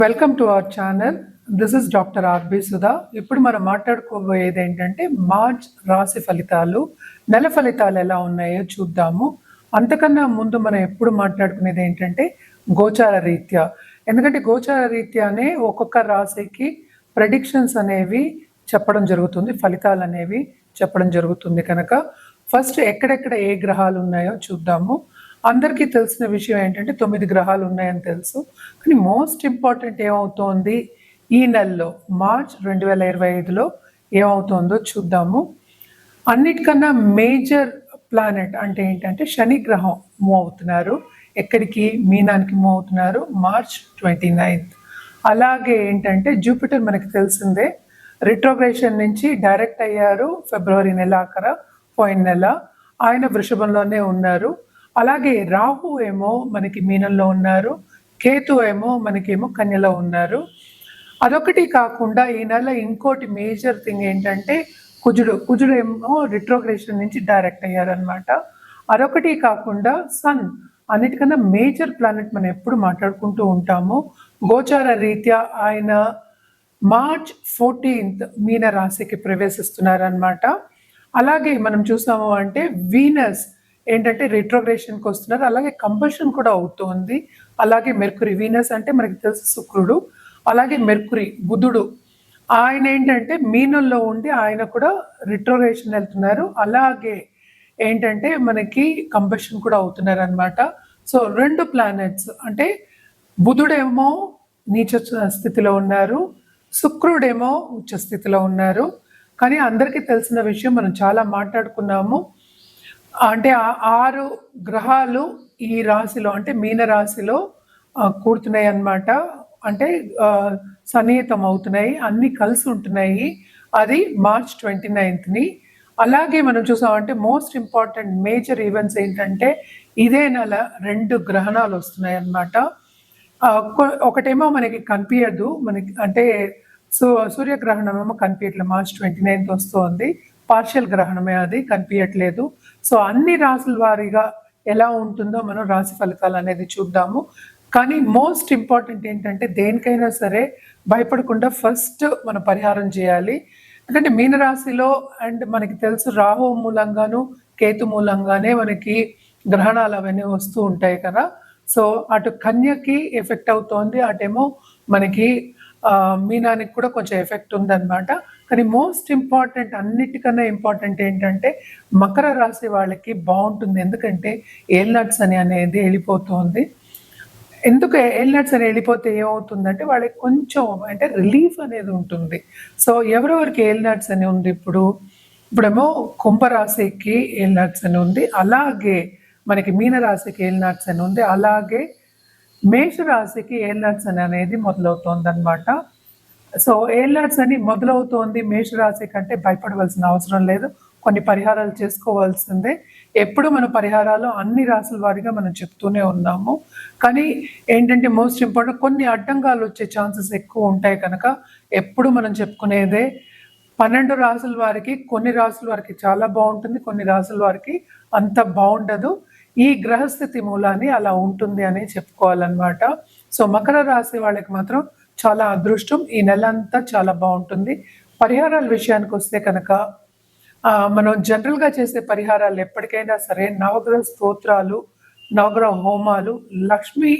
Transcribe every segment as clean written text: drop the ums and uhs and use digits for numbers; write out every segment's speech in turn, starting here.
Welcome to our channel. This is doctor R B Sudha. ఇప్పుడు మనం మాట్లాడుకోబోయేది ఏంటంటే మార్చ్ రాశి ఫలితాలు, నెల ఫలితాలు ఎలా ఉన్నాయో చూద్దాము. అంతకన్నా ముందు మనం ఎప్పుడు మాట్లాడుకునేది ఏంటంటే గోచార రీత్యా. ఎందుకంటే గోచార రీత్యానే ఒక్కొక్క రాశికి ప్రెడిక్షన్స్ అనేవి చెప్పడం జరుగుతుంది, ఫలితాలు అనేవి చెప్పడం జరుగుతుంది. కనుక ఫస్ట్ ఎక్కడెక్కడ ఏ గ్రహాలు ఉన్నాయో చూద్దాము. అందరికీ తెలిసిన విషయం ఏంటంటే 9 గ్రహాలు ఉన్నాయని తెలుసు. కానీ మోస్ట్ ఇంపార్టెంట్ ఏమవుతోంది ఈ నెలలో మార్చ్ 2025లో ఏమవుతోందో చూద్దాము. అన్నిటికన్నా మేజర్ ప్లానెట్ అంటే ఏంటంటే శని గ్రహం మూవ్ అవుతున్నారు. ఎక్కడికి? మీనానికి మూవ్ అవుతున్నారు మార్చ్ 29. అలాగే ఏంటంటే జూపిటర్ మనకి తెలిసిందే, రిట్రోగ్రేషన్ నుంచి డైరెక్ట్ అయ్యారు ఫిబ్రవరి నెలాఖర, పోయిన నెల. ఆయన వృషభంలోనే ఉన్నారు. అలాగే రాహు ఏమో మనకి మీనంలో ఉన్నారు, కేతు ఏమో మనకేమో కన్యలో ఉన్నారు. అదొకటి కాకుండా ఈ నెల ఇంకోటి మేజర్ థింగ్ ఏంటంటే కుజుడు ఏమో రిట్రోగ్రేషన్ నుంచి డైరెక్ట్ అయ్యారనమాట. అదొకటి కాకుండా సన్ అన్నిటికన్నా మేజర్ ప్లానెట్ మనం ఎప్పుడు మాట్లాడుకుంటూ ఉంటాము. గోచార రీత్యా ఆయన మార్చ్ 14 మీన రాశికి ప్రవేశిస్తున్నారనమాట. అలాగే మనం చూసాము అంటే వీనస్ ఏంటంటే రిట్రోగ్రేషన్కి వస్తున్నారు. అలాగే కంబషన్ కూడా అవుతుంది. అలాగే మెర్కురీ, వీనస్ అంటే మనకి తెలుసు శుక్రుడు, అలాగే మెర్కురీ బుధుడు ఆయన ఏంటంటే మీనంలో ఉండి ఆయన కూడా రిట్రోగ్రేషన్ వెళ్తున్నారు. అలాగే ఏంటంటే మనకి కంబషన్ కూడా అవుతున్నారు అనమాట. సో 2 ప్లానెట్స్ అంటే బుధుడేమో నీచ స్థితిలో ఉన్నారు, శుక్రుడేమో ఉచ్చ స్థితిలో ఉన్నారు. కానీ అందరికీ తెలిసిన విషయం మనం చాలా మాట్లాడుకున్నాము. అంటే 6 గ్రహాలు ఈ రాశిలో అంటే మీన రాశిలో కూడుతున్నాయి అన్నమాట. అంటే సన్నిహితం అవుతున్నాయి, అన్నీ కలిసి ఉంటున్నాయి. అది మార్చ్ 29ని. అలాగే మనం చూసామంటే మోస్ట్ ఇంపార్టెంట్ మేజర్ ఈవెంట్స్ ఏంటంటే ఇదే నెల 2 గ్రహణాలు వస్తున్నాయి అన్నమాట. ఒకటేమో మనకి కనిపించదు, మనకి అంటే సూర్యగ్రహణం ఏమో కనిపించట్లేదు, మార్చ్ 29 వస్తుంది. పార్షియల్ గ్రహణమే, అది కనిపించట్లేదు. సో అన్ని రాసుల వారీగా ఎలా ఉంటుందో మనం రాశి ఫలితాలు అనేది చూద్దాము. కానీ మోస్ట్ ఇంపార్టెంట్ ఏంటంటే దేనికైనా సరే భయపడకుండా ఫస్ట్ మనం పరిహారం చేయాలి. ఎందుకంటే మీనరాశిలో అండ్ మనకి తెలుసు రాహు మూలంగాను కేతు మూలంగానే మనకి గ్రహణాలు అవన్నీ వస్తూ ఉంటాయి కదా. సో అటు కన్యకి ఎఫెక్ట్ అవుతోంది, అటేమో మనకి మీనానికి కూడా కొంచెం ఎఫెక్ట్ ఉందన్నమాట. కానీ మోస్ట్ ఇంపార్టెంట్, అన్నిటికన్నా ఇంపార్టెంట్ ఏంటంటే మకర రాశి వాళ్ళకి బాగుంటుంది. ఎందుకంటే ఏల్నట్స్ అనేది వెళ్ళిపోతుంది. ఎందుకు ఏల్నట్స్ అని వెళ్ళిపోతే ఏమవుతుందంటే వాళ్ళకి కొంచెం అంటే రిలీఫ్ అనేది ఉంటుంది. సో ఎవరెవరికి ఏల్నట్స్ అని ఉంది ఇప్పుడేమో కుంభరాశికి ఏల్నట్స్ అని ఉంది, అలాగే మనకి మీనరాశికి ఏల్నట్స్ అని ఉంది, అలాగే మేషరాశికి ఏల్నట్స్ అని అనేది మొదలవుతోంది అనమాట. సో ఏల్నట్స్ అని మొదలవుతోంది మేషరాశి కంటే భయపడవలసిన అవసరం లేదు. కొన్ని పరిహారాలు చేసుకోవాల్సిందే. ఎప్పుడు మన పరిహారాలు అన్ని రాసుల వారిగా మనం చెప్తూనే ఉన్నాము. కానీ ఏంటంటే మోస్ట్ ఇంపార్టెంట్ కొన్ని అడ్డంగాలు వచ్చే ఛాన్సెస్ ఎక్కువ ఉంటాయి. కనుక ఎప్పుడు మనం చెప్పుకునేదే 12 రాసుల వారికి, కొన్ని రాసుల వారికి చాలా బాగుంటుంది, కొన్ని రాసుల వారికి అంత బాగుండదు. ఈ గ్రహస్థితి మూలాన్ని అలా ఉంటుంది అని చెప్పుకోవాలన్నమాట. సో మకర రాశి వాళ్ళకి మాత్రం చాలా అదృష్టం, ఈ నెల అంతా చాలా బాగుంటుంది. పరిహారాల విషయానికి వస్తే కనుక మనం జనరల్గా చేసే పరిహారాలు ఎప్పటికైనా సరే నవగ్రహ స్తోత్రాలు, నవగ్రహ హోమాలు, లక్ష్మీ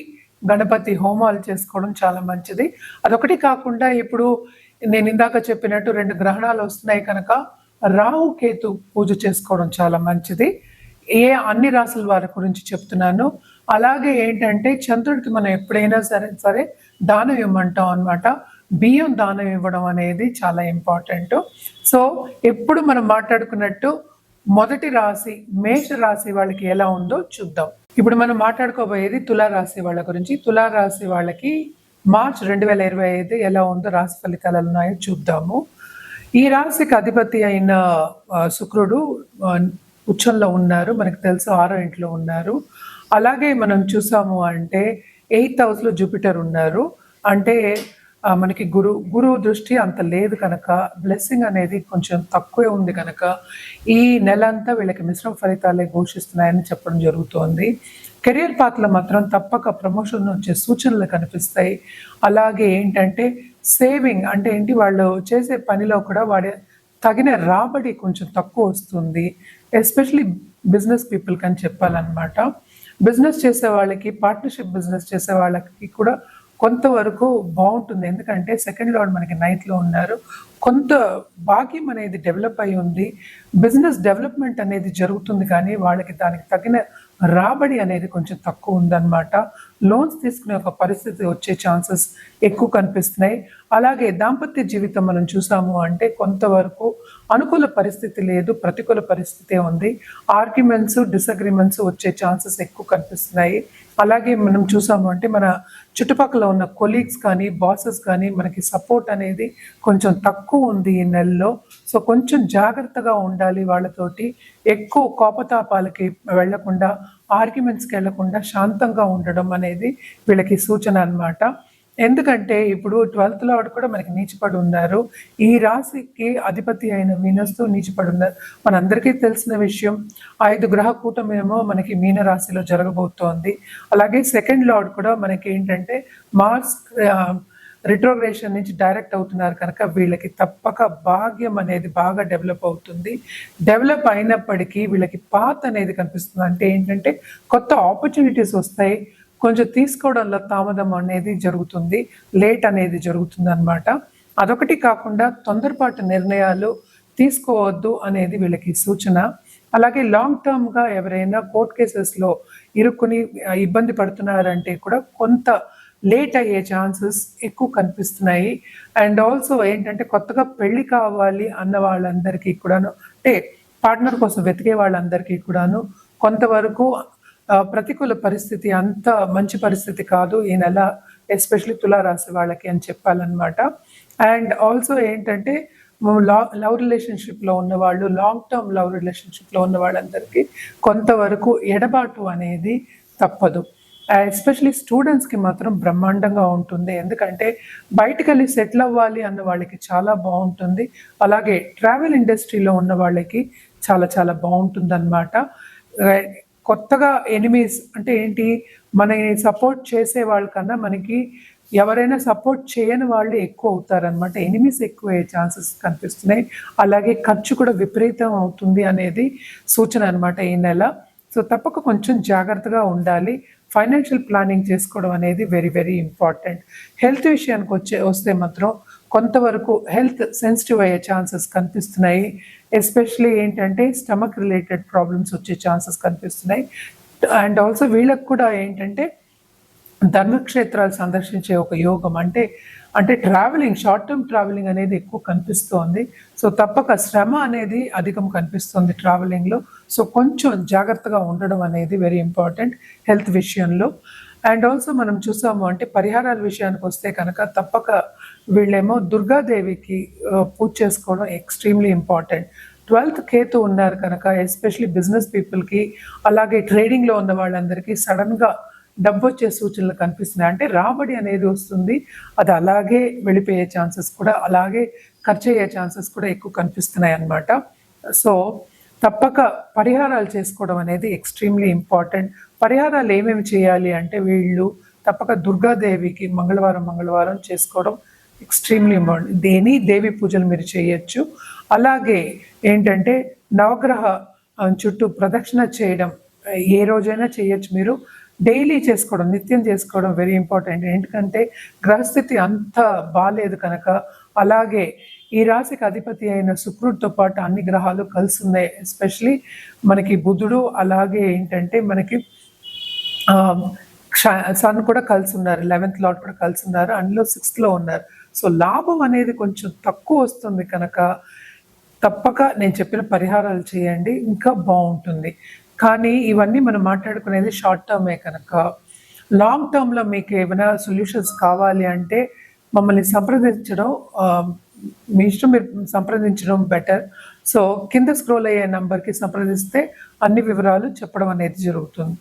గణపతి హోమాలు చేసుకోవడం చాలా మంచిది. అదొకటి కాకుండా ఇప్పుడు నేను ఇందాక చెప్పినట్టు 2 గ్రహణాలు వస్తున్నాయి కనుక రాహు కేతు పూజ చేసుకోవడం చాలా మంచిది. అన్ని రాసుల వారి గురించి చెప్తున్నాను. అలాగే ఏంటంటే చంద్రుడికి మనం ఎప్పుడైనా సరే దానం ఇవ్వమంటాం అనమాట. బియ్యం దానం ఇవ్వడం అనేది చాలా ఇంపార్టెంట్. సో ఎప్పుడు మనం మాట్లాడుకున్నట్టు మొదటి రాశి మేష రాశి వాళ్ళకి ఎలా ఉందో చూద్దాం. ఇప్పుడు మనం మాట్లాడుకోబోయేది తులారాశి వాళ్ళ గురించి. తులారాశి వాళ్ళకి మార్చ్ 2025 ఎలా ఉందో రాశి ఫలితాలు ఉన్నాయో చూద్దాము. ఈ రాశికి అధిపతి అయిన శుక్రుడు ఉచ్చంలో ఉన్నారు, మనకు తెలుసు 6వ ఇంట్లో ఉన్నారు. అలాగే మనం చూసాము అంటే 8th హౌస్లో జూపిటర్ ఉన్నారు. అంటే మనకి గురువు దృష్టి అంత లేదు కనుక బ్లెస్సింగ్ అనేది కొంచెం తక్కువే ఉంది కనుక ఈ నెల అంతా వీళ్ళకి మిశ్రమ ఫలితాలే ఘోషిస్తున్నాయని చెప్పడం జరుగుతోంది. కెరియర్ పాత్లో మాత్రం తప్పక ప్రమోషన్ వచ్చే సూచనలు కనిపిస్తాయి. అలాగే ఏంటంటే సేవింగ్ అంటే ఏంటి, వాళ్ళు చేసే పనిలో కూడా తగిన రాబడి కొంచెం తక్కువ వస్తుంది. ఎస్పెషలీ బిజినెస్ పీపుల్కి అని చెప్పాలన్నమాట. బిజినెస్ చేసే వాళ్ళకి, పార్ట్నర్షిప్ బిజినెస్ చేసే వాళ్ళకి కూడా కొంతవరకు బాగుంటుంది. ఎందుకంటే సెకండ్ లార్డ్ మనకి నైట్లో ఉన్నారు. కొంత భాగ్యం అనేది డెవలప్ అయి ఉంది. బిజినెస్ డెవలప్మెంట్ అనేది జరుగుతుంది, కానీ వాళ్ళకి దానికి తగిన రాబడి అనేది కొంచెం తక్కువ ఉందన్నమాట. లోన్స్ తీసుకునే ఒక పరిస్థితి వచ్చే ఛాన్సెస్ ఎక్కువ కనిపిస్తున్నాయి. అలాగే దాంపత్య జీవితం మనం చూసాము అంటే కొంతవరకు అనుకూల పరిస్థితి లేదు, ప్రతికూల పరిస్థితే ఉంది. ఆర్గ్యుమెంట్స్, డిసగ్రిమెంట్స్ వచ్చే ఛాన్సెస్ ఎక్కువ కనిపిస్తున్నాయి. అలాగే మనం చూసాము అంటే మన చుట్టుపక్కల ఉన్న కొలీగ్స్ కానీ, బాసెస్ కానీ మనకి సపోర్ట్ అనేది కొంచెం తక్కువ ఉంది ఈ నెలలో. సో కొంచెం జాగ్రత్తగా ఉండాలి వాళ్ళతోటి. ఎక్కువ కోపతాపాలకి వెళ్లకుండా, ఆర్గ్యుమెంట్స్కి వెళ్లకుండా శాంతంగా ఉండడం అనేది వీళ్ళకి సూచన అన్నమాట. ఎందుకంటే ఇప్పుడు 12th లార్డ్ కూడా మనకి నీచిపడి ఉన్నారు. ఈ రాశికి అధిపతి అయిన వీనస్తో నీచిపడి ఉన్నారు. మనందరికీ తెలిసిన విషయం. 5 గ్రహ కూటమేమో మనకి మీన రాశిలో జరగబోతోంది. అలాగే సెకండ్ లార్డ్ కూడా మనకి ఏంటంటే మార్స్ రిట్రోగ్రేషన్ నుంచి డైరెక్ట్ అవుతున్నారు కనుక వీళ్ళకి తప్పక భాగ్యం అనేది బాగా డెవలప్ అవుతుంది. డెవలప్ అయినప్పటికీ వీళ్ళకి పాత్ అనేది కనిపిస్తుంది. అంటే ఏంటంటే కొత్త ఆపర్చునిటీస్ వస్తాయి, కొంచెం తీసుకోవడంలో తామదం అనేది జరుగుతుంది, లేట్ అనేది జరుగుతుంది అన్నమాట. అదొకటి కాకుండా తొందరపాటు నిర్ణయాలు తీసుకోవద్దు అనేది వీళ్ళకి సూచన. అలాగే లాంగ్ టర్మ్గా ఎవరైనా కోర్ట్ కేసెస్లో ఇరుక్కుని ఇబ్బంది పడుతున్నారంటే కూడా కొంత లేట్ అయ్యే ఛాన్సెస్ ఎక్కువ కనిపిస్తున్నాయి. అండ్ ఆల్సో ఏంటంటే కొత్తగా పెళ్లి కావాలి అన్న వాళ్ళందరికీ కూడాను, అంటే పార్ట్నర్ కోసం వెతికే వాళ్ళందరికీ కూడాను కొంతవరకు ప్రతికూల పరిస్థితి, అంత మంచి పరిస్థితి కాదు ఈ నెల, ఎస్పెషలీ తులారాశి వాళ్ళకి అని చెప్పాలన్నమాట. అండ్ ఆల్సో ఏంటంటే లవ్ రిలేషన్షిప్లో ఉన్నవాళ్ళు, లాంగ్ టర్మ్ లవ్ రిలేషన్షిప్లో ఉన్న వాళ్ళందరికీ కొంతవరకు ఎడబాటు అనేది తప్పదు. ఎస్పెషలీ స్టూడెంట్స్కి మాత్రం బ్రహ్మాండంగా ఉంటుంది. ఎందుకంటే బయటకు వెళ్ళి సెటిల్ అవ్వాలి అన్న వాళ్ళకి చాలా బాగుంటుంది. అలాగే ట్రావెల్ ఇండస్ట్రీలో ఉన్న వాళ్ళకి చాలా చాలా బాగుంటుంది అన్నమాట. కొత్తగా ఎనిమీస్ అంటే ఏంటి, మనని సపోర్ట్ చేసే వాళ్ళకన్నా మనకి ఎవరైనా సపోర్ట్ చేయని వాళ్ళు ఎక్కువ అవుతారనమాట. ఎనిమీస్ ఎక్కువ అయ్యే ఛాన్సెస్ కనిపిస్తున్నాయి. అలాగే ఖర్చు కూడా విపరీతం అవుతుంది అనేది సూచన అనమాట ఈ నెల. సో తప్పక కొంచెం జాగ్రత్తగా ఉండాలి. ఫైనాన్షియల్ ప్లానింగ్ చేసుకోవడం అనేది వెరీ వెరీ ఇంపార్టెంట్. హెల్త్ విషయానికి వస్తే మాత్రం కొంతవరకు హెల్త్ సెన్సిటివ్ అయ్యే ఛాన్సెస్ కనిపిస్తున్నాయి. ఎస్పెషలీ ఏంటంటే స్టమక్ రిలేటెడ్ ప్రాబ్లమ్స్ వచ్చే ఛాన్సెస్ కనిపిస్తున్నాయి. అండ్ ఆల్సో వీళ్ళకి కూడా ఏంటంటే ధర్మక్షేత్రాలు సందర్శించే ఒక యోగం, అంటే ట్రావెలింగ్, షార్ట్ టర్మ్ ట్రావెలింగ్ అనేది ఎక్కువ కనిపిస్తోంది. సో తప్పక శ్రమ అనేది అధికం కనిపిస్తుంది ట్రావెలింగ్లో. సో కొంచెం జాగ్రత్తగా ఉండడం అనేది వెరీ ఇంపార్టెంట్ హెల్త్ విషయంలో. అండ్ ఆల్సో మనం చూసాము అంటే పరిహారాల విషయానికి వస్తే కనుక తప్పక వీళ్ళేమో దుర్గాదేవికి పూజ చేసుకోవడం ఎక్స్ట్రీమ్లీ ఇంపార్టెంట్. 12th కేతు ఉన్నారు కనుక ఎస్పెషలీ బిజినెస్ పీపుల్కి, అలాగే ట్రేడింగ్లో ఉన్న వాళ్ళందరికీ సడన్గా డబ్బు వచ్చే సూచనలు కనిపిస్తున్నాయి. అంటే రాబడి అనేది వస్తుంది, అది అలాగే వెళ్ళిపోయే ఛాన్సెస్ కూడా, అలాగే ఖర్చు అయ్యే ఛాన్సెస్ కూడా ఎక్కువ కనిపిస్తున్నాయి అన్నమాట. సో తప్పక పరిహారాలు చేసుకోవడం అనేది ఎక్స్ట్రీమ్లీ ఇంపార్టెంట్. పరిహారాలు ఏమేమి చేయాలి అంటే వీళ్ళు తప్పక దుర్గాదేవికి మంగళవారం చేసుకోవడం ఎక్స్ట్రీమ్లీ ఇంపార్టెంట్. దేవి పూజలు మీరు చేయొచ్చు. అలాగే ఏంటంటే నవగ్రహ చుట్టూ ప్రదక్షిణ చేయడం ఏ రోజైనా చేయొచ్చు మీరు. డైలీ చేసుకోవడం, నిత్యం చేసుకోవడం వెరీ ఇంపార్టెంట్. ఎందుకంటే గ్రహస్థితి అంత బాగాలేదు కనుక. అలాగే ఈ రాశికి అధిపతి అయిన శుక్రుడితో పాటు అన్ని గ్రహాలు కలిసి ఉన్నాయి. ఎస్పెషలీ మనకి బుధుడు, అలాగే ఏంటంటే మనకి సన్ కూడా కలిసి ఉన్నారు, 11th లార్డ్ కూడా కలిసి ఉన్నారు, అందులో 6th లో ఉన్నారు. సో లాభం అనేది కొంచెం తక్కువ వస్తుంది కనుక తప్పక నేను చెప్పిన పరిహారాలు చేయండి, ఇంకా బాగుంటుంది. కానీ ఇవన్నీ మనం మాట్లాడుకునేది షార్ట్ టర్మే కనుక. లాంగ్ టర్మ్లో మీకు ఏమైనా సొల్యూషన్స్ కావాలి అంటే మమ్మల్ని సంప్రదించడం, మీ ఇష్టం, మీరు సంప్రదించడం బెటర్. సో కింద స్క్రోల్ అయ్యే నంబర్కి సంప్రదిస్తే అన్ని వివరాలు చెప్పడం అనేది జరుగుతుంది.